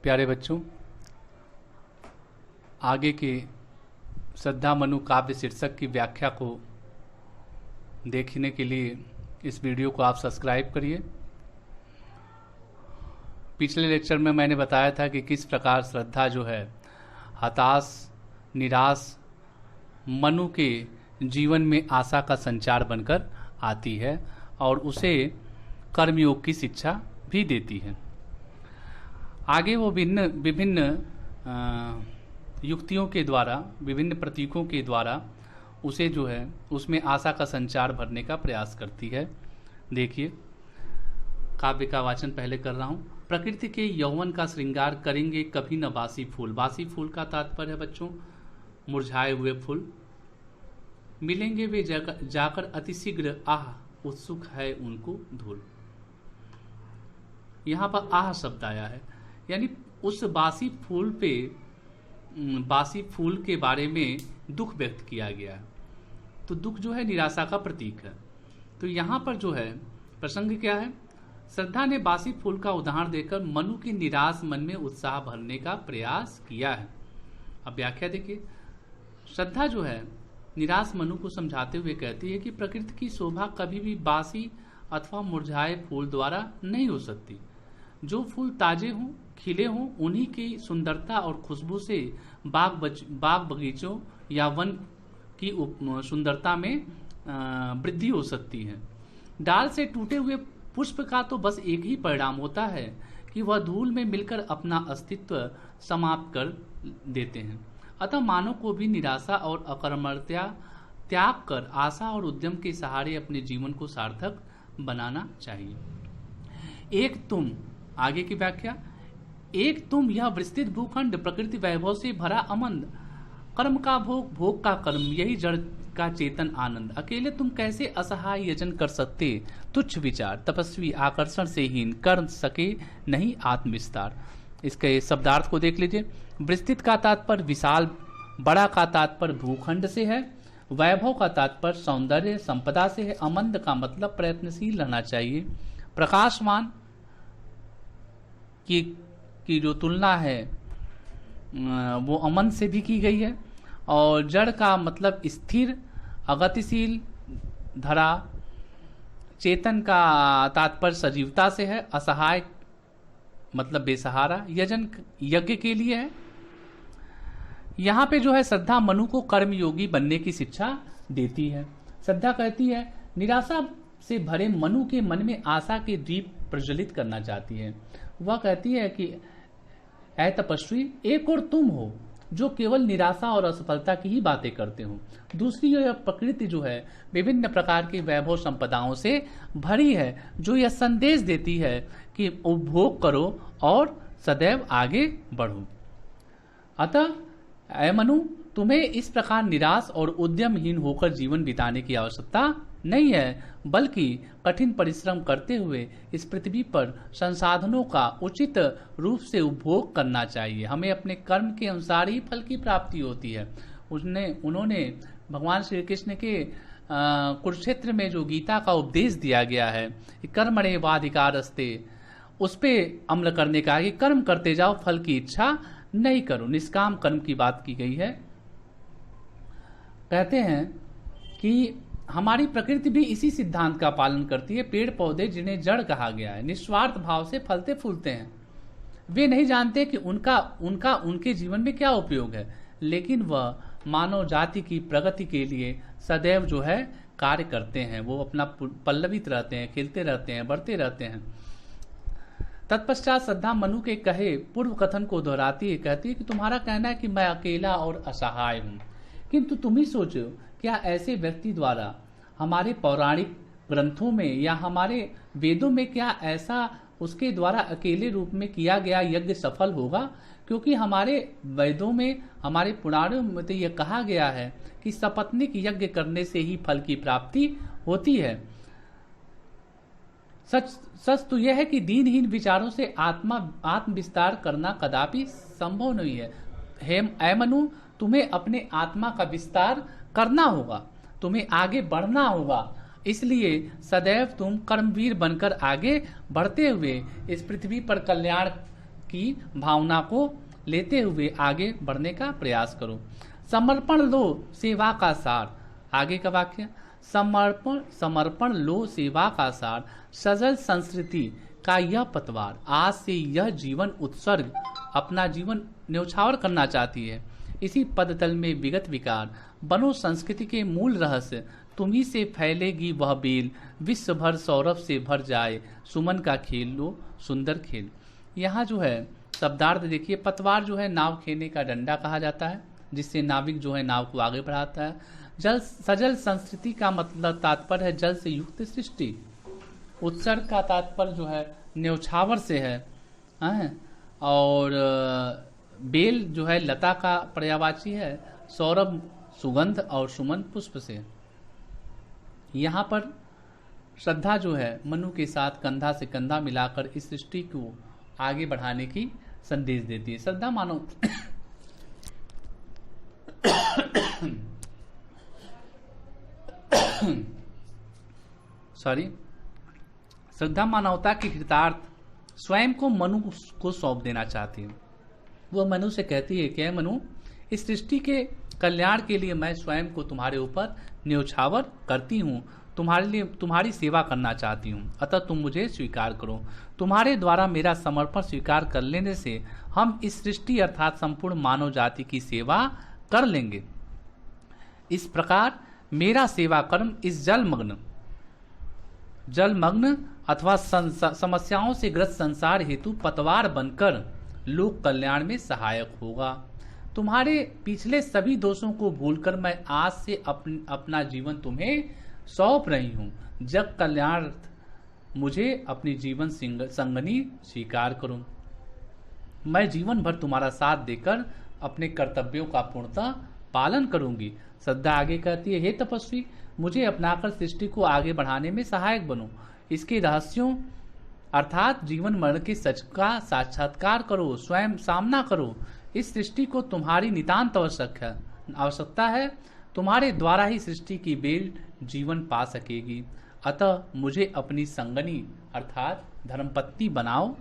प्यारे बच्चों, आगे के श्रद्धा मनु काव्य शीर्षक की व्याख्या को देखने के लिए इस वीडियो को आप सब्सक्राइब करिए। पिछले लेक्चर में मैंने बताया था कि किस प्रकार श्रद्धा जो है हताश निराश मनु के जीवन में आशा का संचार बनकर आती है और उसे कर्मयोग की शिक्षा भी देती है। आगे वो विभिन्न युक्तियों के द्वारा, विभिन्न प्रतीकों के द्वारा उसे जो है उसमें आशा का संचार भरने का प्रयास करती है। देखिए, काव्य का वाचन पहले कर रहा हूँ। प्रकृति के यौवन का श्रृंगार करेंगे कभी न बासी फूल। बासी फूल का तात्पर्य है बच्चों मुरझाए हुए फूल। मिलेंगे वे जाकर अतिशीघ्र, आह उत्सुक है उनको धूल। यहाँ पर आह शब्द आया है, यानी उस बासी फूल के बारे में दुख व्यक्त किया गया है। तो दुख जो है निराशा का प्रतीक है। तो यहाँ पर जो है प्रसंग क्या है, श्रद्धा ने बासी फूल का उदाहरण देकर मनु के निराश मन में उत्साह भरने का प्रयास किया है। अब व्याख्या देखिए, श्रद्धा जो है निराश मनु को समझाते हुए कहती है कि प्रकृति की शोभा कभी भी बासी अथवा मुरझाए फूल द्वारा नहीं हो सकती। जो फूल ताजे हों, खिले हों, उन्हीं की सुंदरता और खुशबू से बाग बगीचों या वन की सुंदरता में वृद्धि हो सकती है। डाल से टूटे हुए पुष्प का तो बस एक ही परिणाम होता है कि वह धूल में मिलकर अपना अस्तित्व समाप्त कर देते हैं। अतः मानव को भी निराशा और अकर्मण्यता त्याग कर आशा और उद्यम के सहारे अपने जीवन को सार्थक बनाना चाहिए। एक तुम, आगे की व्याख्या, एक तुम यह विस्तृत भूखंड, प्रकृति वैभव से भरा अमंद, कर्म का भोग, भोग का कर्म, यही जड़ का चेतन आनंद। अकेले तुम कैसे असहाय यजन कर सकते, तुच्छ विचार, तपस्वी आकर्षण से हीन, कर सके नहीं आत्मविस्तार। इसके शब्दार्थ को देख लीजिए। विस्तृत का तात्पर्य विशाल, बड़ा का तात्पर्य भूखंड से है, वैभव का तात्पर्य सौंदर्य संपदा से है, अमंद का मतलब प्रयत्नशील रहना चाहिए, प्रकाशमान की जो तुलना है वो अमन से भी की गई है, और जड़ का मतलब स्थिर अगतिशील धरा, चेतन का तात्पर्य सजीवता से है, असहाय मतलब बेसहारा, यजन यज्ञ के लिए है। यहाँ पे जो है श्रद्धा मनु को कर्मयोगी बनने की शिक्षा देती है। श्रद्धा कहती है निराशा से भरे मनु के मन में आशा के दीप प्रज्वलित करना चाहती है। वह कहती है कि ऐ तपस्वी, एक और तुम हो जो केवल निराशा और असफलता की ही बातें करते हो। दूसरी यह प्रकृति जो है विभिन्न प्रकार की वैभव संपदाओं से भरी है, जो यह संदेश देती है कि उपभोग करो और सदैव आगे बढ़ो। अतः ऐ मनु, तुम्हें इस प्रकार निराश और उद्यमहीन होकर जीवन बिताने की आवश्यकता नहीं है, बल्कि कठिन परिश्रम करते हुए इस पृथ्वी पर संसाधनों का उचित रूप से उपभोग करना चाहिए। हमें अपने कर्म के अनुसार ही फल की प्राप्ति होती है। उन्होंने भगवान श्री कृष्ण के कुरुक्षेत्र में जो गीता का उपदेश दिया गया है, कर्मण्येवाधिकारस्ते, उस पे अमल करने का, कि कर्म करते जाओ, फल की इच्छा नहीं करो, निष्काम कर्म की बात की गई है। कहते हैं कि हमारी प्रकृति भी इसी सिद्धांत का पालन करती है। पेड़ पौधे जिन्हें जड़ कहा गया है निस्वार्थ भाव से फलते फूलते हैं। वे नहीं जानते कि उनके जीवन में क्या उपयोग है, लेकिन वह मानव जाति की प्रगति के लिए सदैव जो है कार्य करते हैं। वो अपना पल्लवित रहते हैं, खिलते रहते हैं, बढ़ते रहते हैं। तत्पश्चात श्रद्धा मनु के कहे पूर्व कथन को दोहराती है, कहती है कि तुम्हारा कहना है कि मैं अकेला और असहाय हूं, किंतु तुम ही सोचो, क्या ऐसे व्यक्ति द्वारा हमारे पौराणिक ग्रंथों में या हमारे वेदों में क्या ऐसा उसके द्वारा अकेले रूप में किया गया यज्ञ सफल होगा? क्योंकि हमारे वेदों में, हमारे पुराणों में तो यह कहा गया है कि सपत्निक यज्ञ करने से ही फल की प्राप्ति होती है। सच तो यह है कि दीनहीन विचारों से आत्म विस्तार करना कदापि संभव नहीं है। हे मनु, तुम्हें अपने आत्मा का विस्तार करना होगा, तुम्हें आगे बढ़ना होगा। इसलिए सदैव तुम कर्मवीर बनकर आगे बढ़ते हुए इस पृथ्वी पर कल्याण की भावना को लेते हुए आगे बढ़ने का प्रयास करो। समर्पण लो सेवा का सार। आगे का वाक्य, समर्पण लो सेवा का सार, सजल संस्कृति का यह पतवार, आज से यह जीवन उत्सर्ग अपना जीवन न्यौछावर करना चाहती है। इसी पदतल में विगत विकार, बनो संस्कृति के मूल रहस्य, तुम्ही से फैलेगी वह बेल, विश्व भर सौरभ से भर जाए, सुमन का खेल लो सुंदर खेल। यहाँ जो है शब्दार्थ देखिए, पतवार जो है नाव खेने का डंडा कहा जाता है, जिससे नाविक जो है नाव को आगे बढ़ाता है। जल सजल संस्कृति का मतलब तात्पर्य है जल से युक्त सृष्टि। उत्सर्ग का तात्पर्य जो है न्यौछावर से है। और बेल जो है लता का पर्यायवाची है, सौरभ सुगंध और सुमन पुष्प से। यहाँ पर श्रद्धा जो है मनु के साथ कंधा से कंधा मिलाकर इस सृष्टि को आगे बढ़ाने की संदेश देती है। श्रद्धा मानव श्रद्धा मानवता की कृतार्थ स्वयं को मनु को सौंप देना चाहती है। वह मनु से कहती है कि मनु, इस सृष्टि के कल्याण के लिए मैं स्वयं को तुम्हारे ऊपर न्यौछावर करती हूँ, तुम्हारी सेवा करना चाहती हूँ, अतः तुम मुझे स्वीकार करो। तुम्हारे द्वारा मेरा समर्पण स्वीकार कर लेने से हम इस सृष्टि अर्थात संपूर्ण मानव जाति की सेवा कर लेंगे। इस प्रकार मेरा सेवा कर्म इस जलमग्न अथवा समस्याओं से ग्रस्त संसार हेतु पतवार बनकर लोक कल्याण में सहायक होगा। तुम्हारे पिछले सभी दोषों को भूलकर मैं आज से अपना जीवन तुम्हें सौंप रही हूँ। जग कल्याणार्थ मुझे अपनी जीवन संगनी स्वीकार करो। मैं जीवन भर तुम्हारा साथ देकर अपने कर्तव्यों का पूर्णतः पालन करूंगी। श्रद्धा आगे कहती है, हे तपस्वी, मुझे अपनाकर सृष्टि को आगे बढ़ाने में सहायक बनो। इसके रहस्यों अर्थात जीवन मरण के सच का साक्षात्कार करो, स्वयं सामना करो। इस सृष्टि को तुम्हारी नितांत आवश्यकता है। तुम्हारे द्वारा ही सृष्टि की बेल जीवन पा सकेगी। अतः मुझे अपनी संगनी अर्थात धर्मपत्नी बनाओ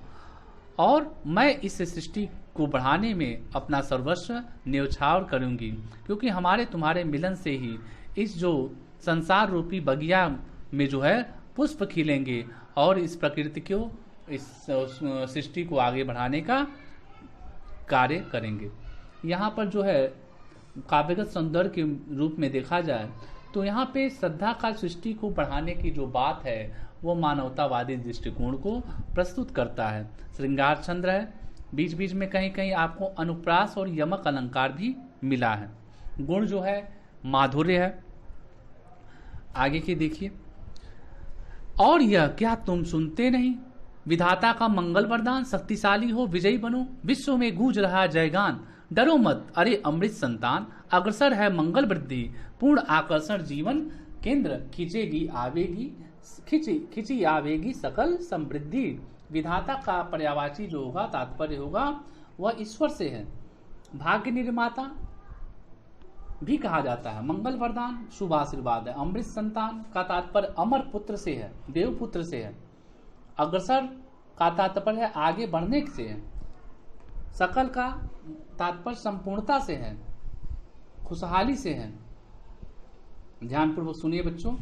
और मैं इस सृष्टि को बढ़ाने में अपना सर्वस्व न्यौछावर करूंगी, क्योंकि हमारे तुम्हारे मिलन से ही इस जो संसार रूपी बगिया में जो है पुष्प खिलेंगे और इस प्रकृति को, इस सृष्टि को आगे बढ़ाने का कार्य करेंगे। यहाँ पर जो है काव्यगत सौंदर्य के रूप में देखा जाए तो यहाँ पे श्रद्धा का सृष्टि को बढ़ाने की जो बात है वो मानवतावादी दृष्टिकोण को प्रस्तुत करता है। श्रृंगार छंद है, बीच बीच में कहीं कहीं आपको अनुप्रास और यमक अलंकार भी मिला है। गुण जो है माधुर्य है। आगे की देखिए, और यह क्या तुम सुनते नहीं, विधाता का मंगल वरदान, शक्तिशाली हो विजयी बनो, विश्व में गूंज रहा जयगान, डरो मत अरे अमृत संतान, अग्रसर है मंगल वृद्धि, पूर्ण आकर्षण जीवन केंद्र, खिंची आवेगी सकल समृद्धि। विधाता का पर्यायवाची जो होगा तात्पर्य होगा वह ईश्वर से है। भाग्य निर्माता भी कहा जाता है। मंगल वरदान शुभ आशीर्वाद है। अमृत संतान का तात्पर्य अमर पुत्र से है, देव पुत्र से है। अग्रसर का तात्पर्य है आगे बढ़ने से है। सकल का तात्पर्य संपूर्णता से है, खुशहाली से है। ध्यानपूर्वक सुनिए बच्चों।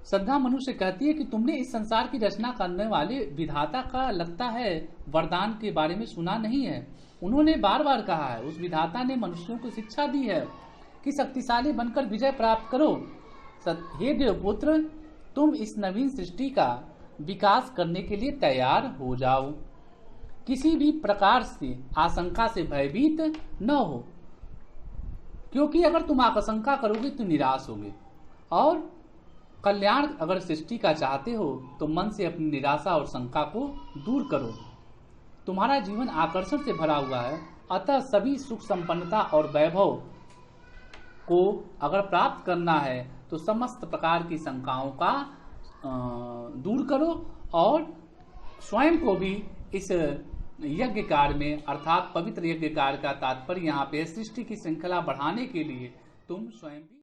श्रद्धा मनुष्य कहती है कि तुमने इस संसार की रचना करने वाले विधाता का लगता है वरदान के बारे में सुना नहीं है। उन्होंने बार बार कहा है, उस विधाता ने मनुष्यों को शिक्षा दी है कि शक्तिशाली बनकर विजय प्राप्त करो। हे देवपुत्र, तुम इस नवीन सृष्टि का विकास करने के लिए तैयार हो जाओ। किसी भी प्रकार से आशंका से भयभीत न हो, क्योंकि अगर तुम आशंका करोगे तो निराश होगे। और कल्याण अगर सृष्टि का चाहते हो तो मन से अपनी निराशा और शंका को दूर करो। तुम्हारा जीवन आकर्षण से भरा हुआ है, अतः सभी सुख संपन्नता और वैभव को अगर प्राप्त करना है तो समस्त प्रकार की शंकाओं का दूर करो और स्वयं को भी इस यज्ञ कार्य में अर्थात पवित्र यज्ञ कार्य का तात्पर्य यहाँ पे सृष्टि की श्रृंखला बढ़ाने के लिए तुम स्वयं भी